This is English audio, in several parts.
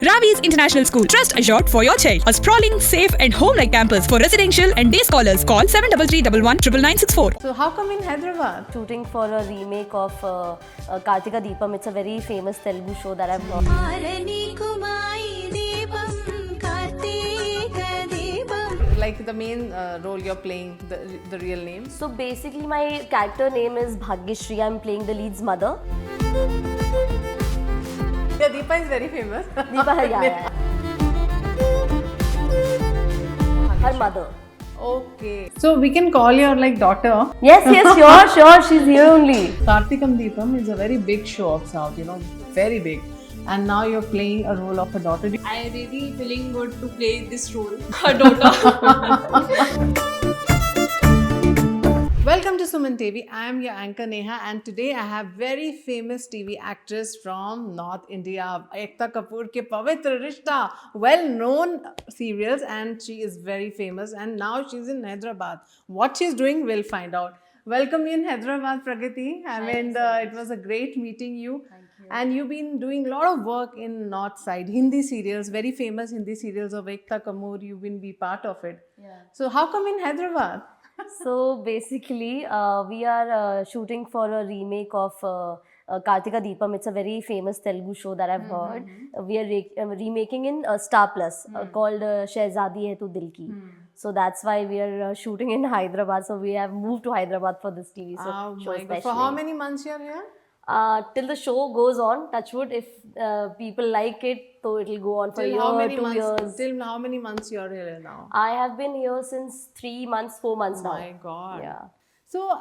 Ravi's International School. Trust assured for your child. A sprawling, safe and home-like campus for residential and day scholars. Call 7331 So how come in Hyderabad? Shooting for a remake of Kartika Deepam. It's a very famous Telugu show that I've heard. Like the main role you're playing, the real name? So basically my character name is Bhagyashree. I'm playing the lead's mother. Yeah, Deepa is very famous. Deepa, yeah. Her mother. Okay. So we can call your like daughter. Yes, sure. She's here only. Kartikam Deepam is a very big show of South, very big. And now you're playing a role of a daughter. I really feeling good to play this role, her daughter. Welcome to Suman TV. I am your anchor Neha, and today I have very famous TV actress from North India, Ekta Kapoor ke Pavitra Rishta, well-known serials, and she is very famous. And now she's in Hyderabad. What she's doing, we'll find out. Welcome in Hyderabad, Pragati. It was a great meeting you. Thank you. And you've been doing a lot of work in North side, Hindi serials, very famous Hindi serials of Ekta Kapoor. You've been be part of it. Yeah. So how come in Hyderabad? So basically, we are shooting for a remake of Kartika Deepam. It's a very famous Telugu show that I've heard. We are remaking in Star Plus called Shehzadi Hai Tu Dil Ki. So that's why we are shooting in Hyderabad. So we have moved to Hyderabad for this TV show especially. For how many months you're here? Till the show goes on, touch wood, if people like it, so it'll go on for a year, 2 years. Till how many months you're here now? I have been here since 3 months, 4 months now. Oh my God. Yeah. So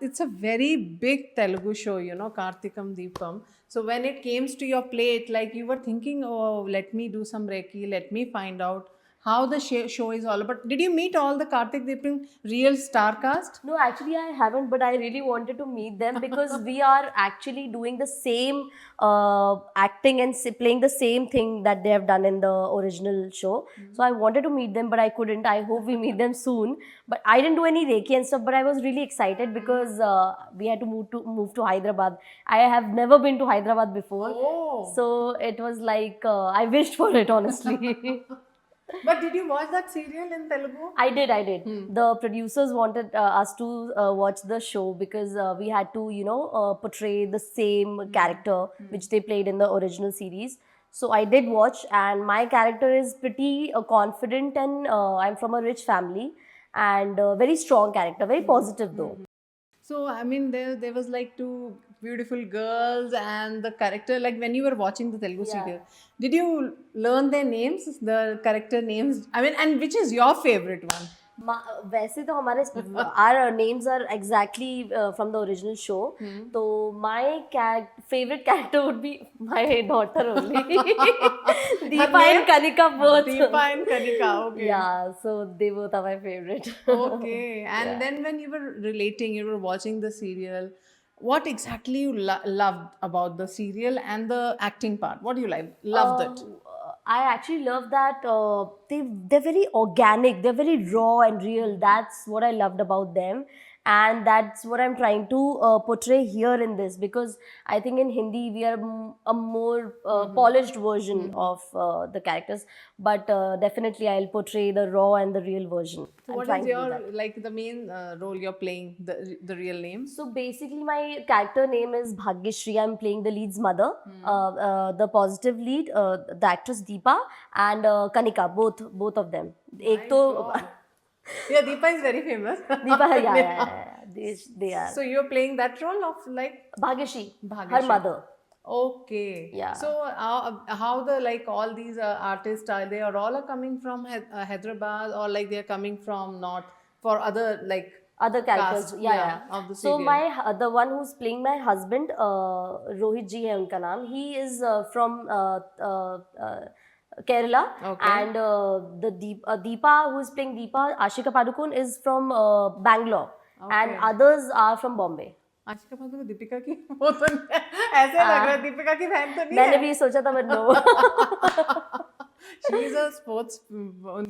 it's a very big Telugu show, Kartikam Deepam. So when it came to your plate, like you were thinking, oh, let me do some Reiki, let me find out how the show is all about. Did you meet all the Kartik Deepam real star cast? No, actually I haven't, but I really wanted to meet them because we are actually doing the same acting and playing the same thing that they have done in the original show. So I wanted to meet them, but I couldn't. I hope we meet them soon. But I didn't do any Reiki and stuff, but I was really excited because we had to move to Hyderabad. I have never been to Hyderabad before. Oh. So it was like, I wished for it, honestly. But did you watch that serial in Telugu? I did. The producers wanted us to watch the show because we had to, portray the same character which they played in the original series. So I did watch, and my character is pretty confident, and I'm from a rich family, and very strong character, very positive though. So, I mean, there was like two beautiful girls and the character, like when you were watching the Telugu serial, did you learn their names, the character names? I mean, and which is your favorite one? वैसे तो हमारे our names are exactly from the original show. So my favorite character would be my daughter only. Deepa and Kanika both. Deepa and Kanika, okay. Yeah, so they both are my favorite. Okay, and then when you were relating, you were watching the serial, what exactly you loved about the serial and the acting part? What do you loved it? I actually love that they're very organic, they're very raw and real. That's what I loved about them, and that's what I'm trying to portray here in this, because I think in Hindi we are a more polished version of the characters, but definitely I'll portray the raw and the real version. So what is your, like the main role you're playing, the real name? So basically my character name is Bhagyashree. I'm playing the lead's mother, the positive lead, the actress Deepa and Kanika, both of them. Ek to Yeah, Deepa is very famous. Deepa, yeah. They are. So you're playing that role of like Bhagyashree, her mother. Okay. Yeah. So how the like all these artists they are all coming from Hyderabad, or like they are coming from North for other like other characters, cast, yeah. of the So serial. the one who's playing my husband, Rohit ji hai unka naam. He is from Kerala, and the Deepa, who is playing Deepa, Ashika Padukone, is from Bangalore, and others are from Bombay. Ashika Padukone Deepika की वो तो ऐसे लग रहा है दीपिका की बहन तो नहीं मैंने है. भी सोचा था, but no. She is a sports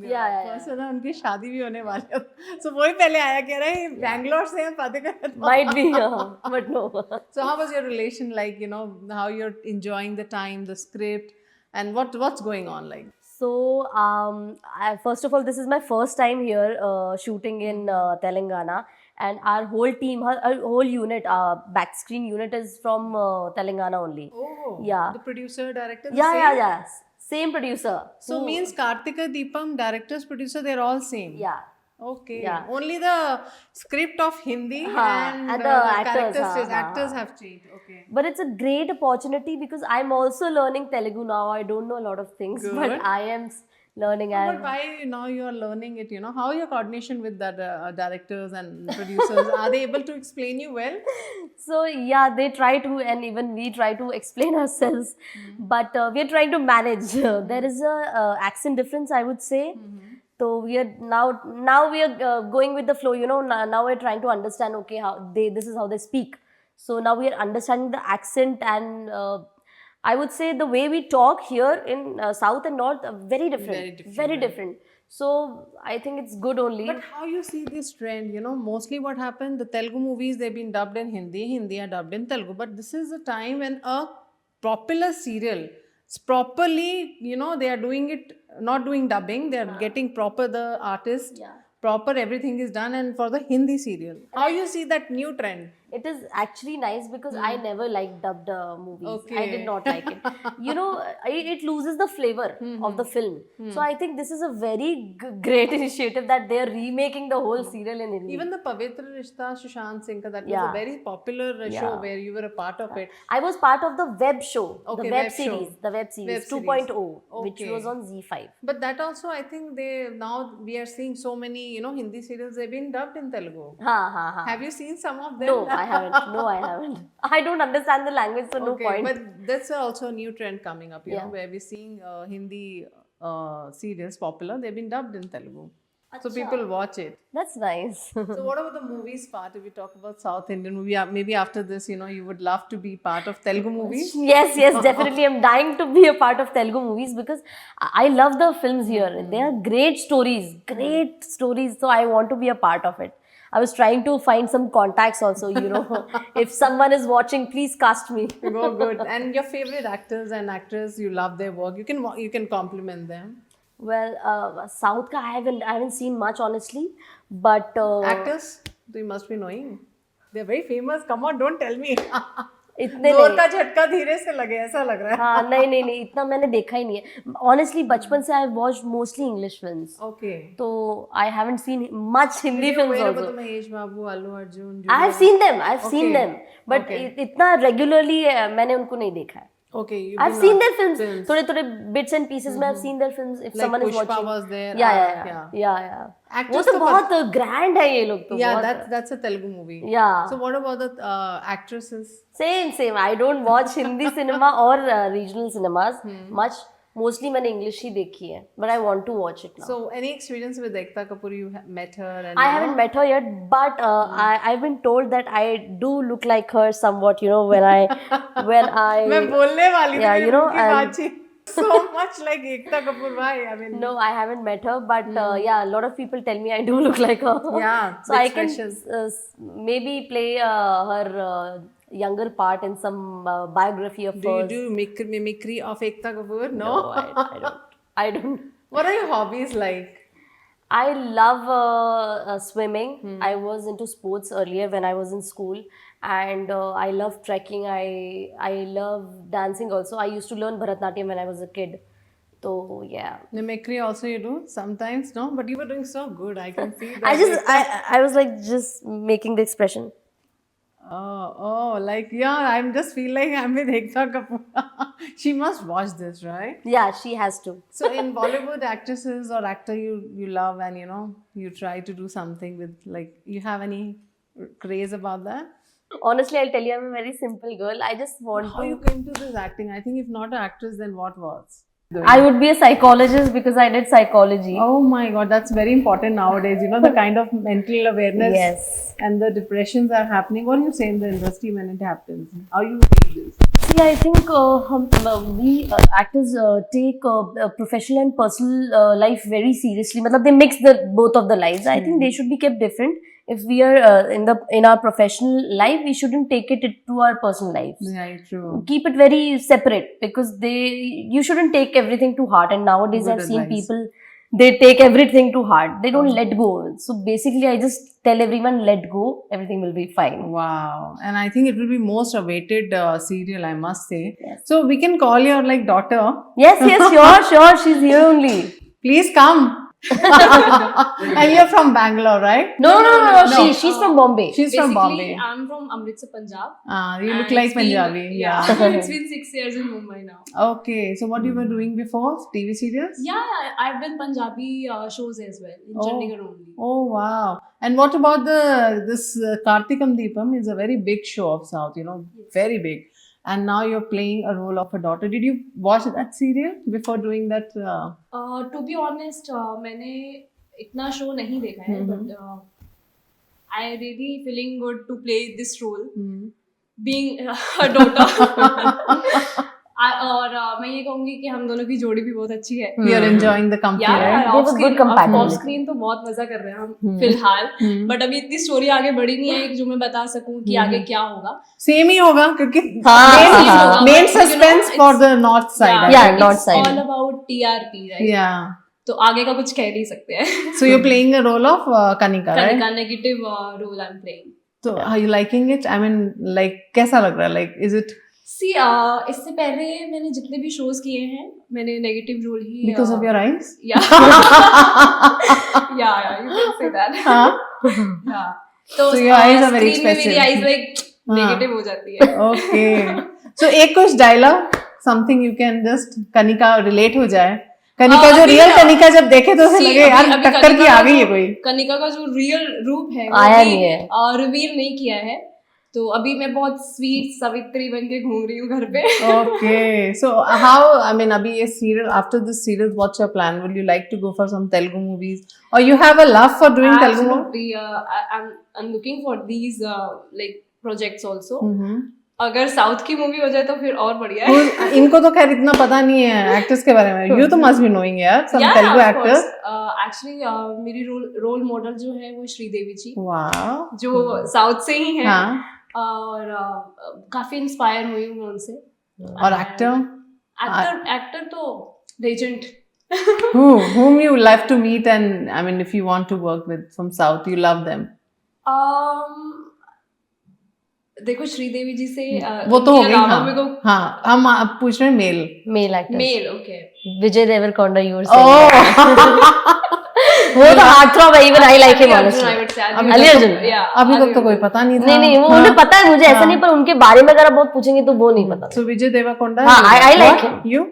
yeah. person. उनकी शादी भी होने वाली है. So वही पहले आया कह रहा है बैंगलोर से हैं Padukone. Might be, but no. So how was your relation like? How you're enjoying the time, the script? And what's going on like? So, first of all, this is my first time here shooting in Telangana, and our whole team, our whole unit, back screen unit is from Telangana only. Oh, Yeah. The producer, director. The Yeah, same? yeah, yeah. Same producer. So Who- means Kartika Deepam, directors, producer, they're all same. Yeah. Okay. Yeah. Only the script of Hindi and and the actors, characters, हाँ, actors हाँ. have changed. Okay. But it's a great opportunity because I'm also learning Telugu now. I don't know a lot of things, Good. but I am learning. But why now you are learning it? You know, how your coordination with the directors and producers? Are they able to explain you well? So yeah, they try to, and even we try to explain ourselves, but we are trying to manage. There is a accent difference, I would say. So we are now we are going with the flow. You know, now we're trying to understand. Okay, how this is how they speak. So now we are understanding the accent, and I would say the way we talk here in South and North are very different. Very different, different. So I think it's good only. But how you see this trend? You know, mostly what happened, the Telugu movies, they've been dubbed in Hindi, Hindi are dubbed in Telugu. But this is a time when a popular serial, it's properly, you know, they are doing it, not doing dubbing, they are getting proper the artist, Yeah. proper everything is done, and for the Hindi serial. How you see that new trend? It is actually nice because I never liked dubbed movies. I Okay. did not like it. You know, it loses the flavor of the film. So I think this is a very great initiative that they are remaking the whole serial in Hindi. Even the Pavitra Rishta, Sushant Singh, that was Yeah. a very popular show where you were a part of it. I was part of the web show, Okay, the web web show. series, the web series Web series. 2.0, which Okay. was on Z5. But that also, I think now we are seeing so many, you know, Hindi serials, they've been dubbed in Telugu. Ha. Have you seen some of them? No, I haven't. No, I haven't. I don't understand the language, so no Okay, point. but that's also a new trend coming up, you know, Yeah. where we're seeing Hindi serials popular, they've been dubbed in Telugu. So people watch it. That's nice. So what about the movies part? If we talk about South Indian movie, maybe after this, you know, you would love to be part of Telugu movies. Yes, definitely. I'm dying to be a part of Telugu movies because I love the films here. They are great stories. So I want to be a part of it. I was trying to find some contacts also, you know. If someone is watching, please cast me. Go good. And your favorite actors and actors, you love their work. You can compliment them. Well, South ka I haven't seen much honestly, but Actors, you must be knowing. They're very famous. Come on, don't tell me. इतने जोर नहीं. का झटका धीरे से लगे ऐसा लग रहा है. हाँ नहीं इतना मैंने देखा ही नहीं है. Honestly, बचपन से I watched mostly English films. Okay. So I haven't seen much Hindi films Where also. about Mahesh Babu, Allu Arjun? I have seen them. I've seen Okay. them, but Okay. इतना regularly मैंने उनको नहीं देखा है. Okay, you've I've been seen on their films. थोड़े bits and pieces में I've seen their films. If Like someone is Pushpa watching. was there. Yeah. Actors वो तो तो बहुत grand है ये लोग तो. Yeah, बहुत. that's a Telugu movie. Yeah. So what about the actresses? Same. I don't watch Hindi cinema or regional cinemas much. Mostly मैंने English ही देखी है. But I want to watch it now. So any experience with Ekta Kapoor? You met her and I haven't met her yet, but I've been told that I do look like her somewhat. You know, when I मैं बोलने वाली थी Yeah, मेरे you know, मुंह की and- बातचीत. So much like Ekta Kapoor. Why? I mean. No, I haven't met her, but yeah, a lot of people tell me I do look like her. Yeah, so the I can expressions. maybe play her younger part in some biography of Do you hers. do mimicry of Ekta Kapoor? No. I don't. I don't. What are your hobbies like? I love swimming. I was into sports earlier when I was in school, and I love trekking. I love dancing also. I used to learn Bharatanatyam when I was a kid. So yeah. Mimicry also you do sometimes, no? But you were doing so good. I can see that. I was like just making the expression. Oh, like yeah. I'm just feel like I'm with Ekta Kapoor. She must watch this, right? Yeah, she has to. So in Bollywood, actresses or actor you love and you know you try to do something with, like, you have any craze about that? Honestly, I'll tell you, I'm a very simple girl. I just want How to. you came to this acting? I think if not an actress, then what was? I would be a psychologist because I did psychology. Oh my God, that's very important nowadays. You know, the kind of mental awareness Yes. and the depressions are happening. What do you say in the industry when it happens? How you take this? See, I think we actors take professional and personal life very seriously. Matlab, they mix the both of the lives. I think they should be kept different. if we are in our professional life, we shouldn't take it to our personal lives. Yeah, true. Keep it very separate, because you shouldn't take everything to heart. And nowadays Good I've seen advice. people, they take everything to heart, they don't let go. So basically I just tell everyone, let go, everything will be fine. Wow. And I think it will be most awaited serial, I must say. Yes. So we can call your like daughter. Yes, sure, she's here only. Please come. And you're from Bangalore, right? No, No. she's from Bombay. She's from Bombay. I'm from Amritsar, Punjab. You look And like it's been- Punjabi. Yeah, Yeah. it's been 6 years in Mumbai now. Okay. So what you were doing before? TV serials? Yeah, I've done Punjabi shows as well in Oh. Chandigarh only. Oh wow! And what about this Kartikam Deepam is a very big show of South, you know, very big. And now you're playing a role of a daughter. Did you watch that serial before doing that? To be honest, मैंने इतना show नहीं देखा है, but I really feeling good to play this role, being a daughter. और मैं ये कहूंगी कि हम दोनों की जोड़ी भी बहुत अच्छी है. You're enjoying the company, Yeah, right? They have a good compatibility. Of screen तो बहुत मजा कर रहे हैं हम फिलहाल, बट अभी इतनी स्टोरी आगे बढ़ी नहीं है जो मैं बता सकूं कि आगे क्या होगा. Same ही होगा क्योंकि हाँ. main suspense for the north side. Yeah, right? north side. All about TRP, right? Yeah. तो आगे का कुछ कह नहीं सकते हैं. So you're playing a role of Kanika, right? Kanika negative role I am playing. So are you liking it? I mean, like कैसा लग रहा है? Like is it सी इससे पहले मैंने जितने भी शोज किए हैं मैंने नेगेटिव रोल ही because of your eyes? yeah you can say that. हाँ. yeah तो So your eyes are very screen में मेरी expressive. eyes like नेगेटिव हो जाती है. Okay. So एक कुछ dialogue, something you can just Kanika relate हो जाए. कनिका जो अभी रियल ना- कनिका जब देखे तो ऐसे See, लगे यार अभी टक्कर की कनिका आ का गई है जो- कोई. कनिका का जो रियल रूप है आया नहीं है. रिवील नहीं किया है, तो अभी मैं बहुत स्वीट सावित्री बन के घूम रही हूँ घर पे. Okay. So how, I mean, अभी ये serial, after this serial, what's your plan? Will you like to go for some Telugu movies? Or you have a love for doing Telugu movies? Absolutely. I'm looking for these like projects also. Mm-hmm. अगर south की movie हो जाए तो फिर और बढ़िया है. इनको तो खैर इतना पता नहीं है एक्टर्स के बारे में. You तो must be knowing यार some Telugu actors. एक्चुअली मेरी रोल मॉडल जो है वो श्रीदेवी जी, Wow. जो साउथ से ही है. हाँ. और काफी इंस्पायर हुई हूँ मैं उनसे. और एक्टर? एक्टर तो legend. Whom you love to meet, and I mean, if you want to work with from South, you love them. देखो श्रीदेवी जी से वो तो हो गई. अलावा हाँ. मेरे को हाँ. हम आप पूछ रहे हैं male. Male actor. Male. Okay. Vijay Devarkonda, you were Oh. saying. वो तो heartthrob है, even I like him honestly. Ali Arjun. अभी तक तो कोई पता नहीं था. नहीं वो उन्हें पता है, मुझे ऐसा नहीं, पर उनके बारे में अगर आप बहुत पूछेंगे तो वो नहीं पता. So Vijay Devarkonda. हाँ, I like What? him. You?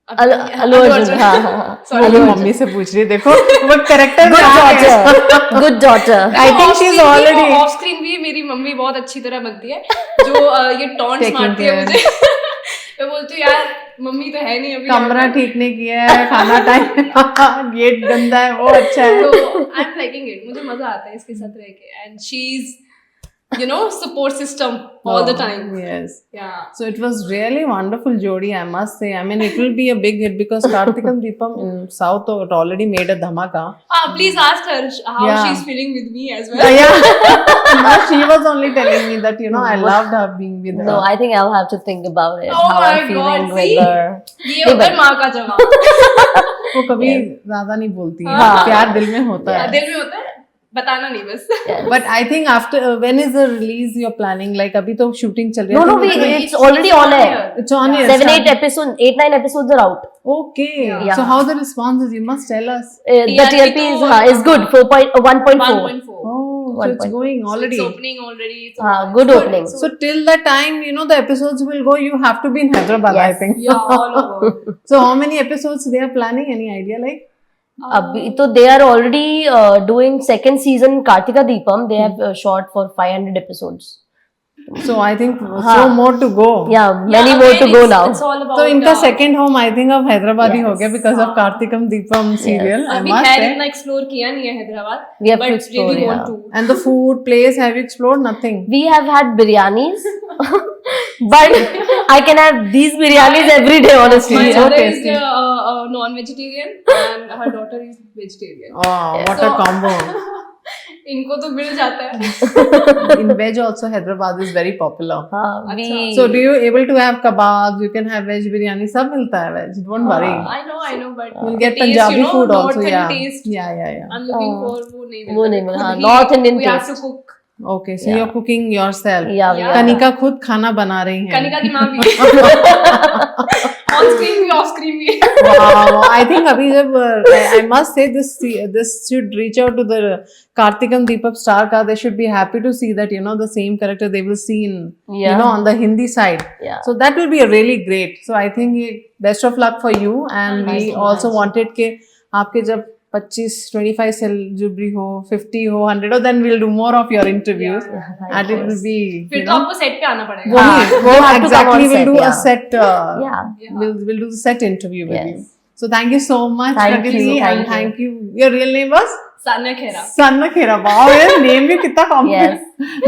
Allu Arjun. हाँ. अभी मम्मी से पूछ रही है, देखो वो character Good daughter. I think she's already of screen भी मेरी मम्मी बहुत अच्छी तरह बनती है, जो ये टॉन्ट्स Taking मारती है care. मुझे. मैं बोलती हूँ यार मम्मी तो है नहीं अभी. कमरा ठीक नहीं किया है, खाना टाइम गेट गंदा है, वो अच्छा है. तो आई एम लाइकिंग इट. मुझे मजा आता है इसके साथ रह के. And she is support system all the time. Yes. Yeah. So it was really wonderful jodi, I must say. I mean, it will be a big hit because Kartikam Deepam in South it already made a dhamaka. Please ask her how Yeah. she's feeling with me as well. Yeah. No, she was only telling me that, you know, I loved her being with her. No, I think I'll have to think about it. Oh how my I'm feeling God, with see? her. ये होकर माँ का जवाब. वो कभी ज्यादा नहीं बोलती है. हाँ. प्यार दिल में होता है. दिल में होता है, बताना नहीं बस. But I think after when is the release you're planning? Like अभी तो shooting चल रही है. No, it's already on air. It's on air. 7-8 episodes, 8-9 episodes are out. Okay. Yeah. So how the response is? You must tell us. The TRP is good. 1.4. 1.4. Oh, so it's 1.4. going already. It's opening already. Good opening. So till the time, you know, the episodes will go, you have to be in Hyderabad, I Yes. think. Yeah, all over. So how many episodes they are planning? Any idea? Like? अभी तो they are already doing second season Kartika Deepam. They have shot for 500 episodes. So I think so more to go. Yeah, many more to go now. It's all about. So इनका second home I think of Hyderabad ही हो गया because of Kartikam Deepam serial. I अभी must खैर say. इतना explore किया नहीं है Hyderabad. We have to but explore, really yeah. want to. And the food place, have you explored? Nothing. We have had biryanis. but I can have these biryanis every day, honestly. My so mother is tasty. non-vegetarian and her daughter is vegetarian. Oh, what a So- combo. इनको तो मिल जाता है. In veg also, Hyderabad is very popular. We So do you able to have kebabs? You can have veg biryani. सब मिलता है veg. Don't worry. I know, but You'll the get taste, Punjabi you know, food also. northern Yeah. taste. Yeah. I'm looking for वो नहीं मिलता. वो नहीं मिलता, खुद हाँ, ही North Indian we have to taste. cook. Okay, so you're cooking yourself. Yeah. Kanika खुद खाना बना रही हैं. कनिका की माँ भी. On screen भी, off screen भी. Wow, I think अभी जब I must say this should reach out to the Karthikam Deepam star ka. They should be happy to see that the same character they will see in Yeah. on the Hindi side. Yeah. So that will be a really great. So I think best of luck for you, and we also wanted के आपके जब 25 celebrity हो, 50 हो, 100 हो, then we'll do more of your interviews, and it will be फिर तो आपको set पे आना पड़ेगा. वो You have to come exactly on we'll set, do a yeah. set. Yeah. We'll do the set interview with Yes. you. So thank you so much, Thank Pragati, you, and thank you. Your real name was Sanya Khera. Sanna Khera. Wow, your name भी कितना Yes.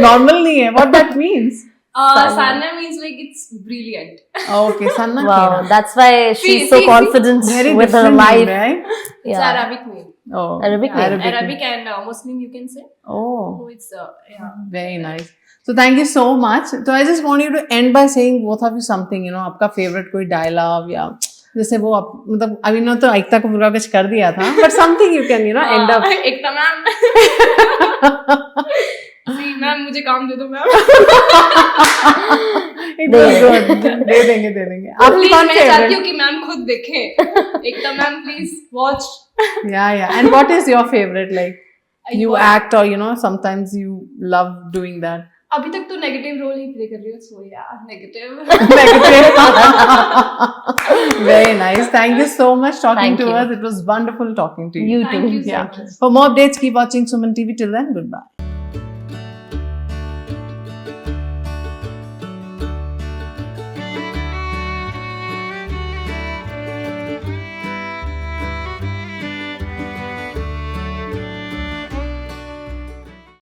normal नहीं है. What that means? Sanya means like it's brilliant. Okay, Sanna Wow, Khera. that's why she's so see, confident Very with her different life. name, right? It's Yeah. Arabic name. Oh, Arabic name. Arabic and Muslim you can say. Oh, So it's yeah. very nice. So thank you so much. So I just want you to end by saying both of you something. आपका favorite कोई dialogue या जैसे वो मतलब अभी ना तो एकता कपूर का कुछ कर दिया था, but something you can end up. Ekta ma'am. जी मैम मुझे काम दे दो मैम. It was good. दे देंगे. आपकी प्लीज कौन मैं चाहती favorite? हूँ कि मैम खुद देखें. Ekta ma'am please watch. Yeah. And what is your favorite? Like you act or sometimes you love doing that. अभी तक तो नेगेटिव रोल ही प्ले कर रही हूँ. सो या negative. Very nice. Thank you so much talking Thank to you. us. It was wonderful talking to you. You Thank too. you so Yeah. much. For more updates, keep watching Suman TV. Till then, goodbye.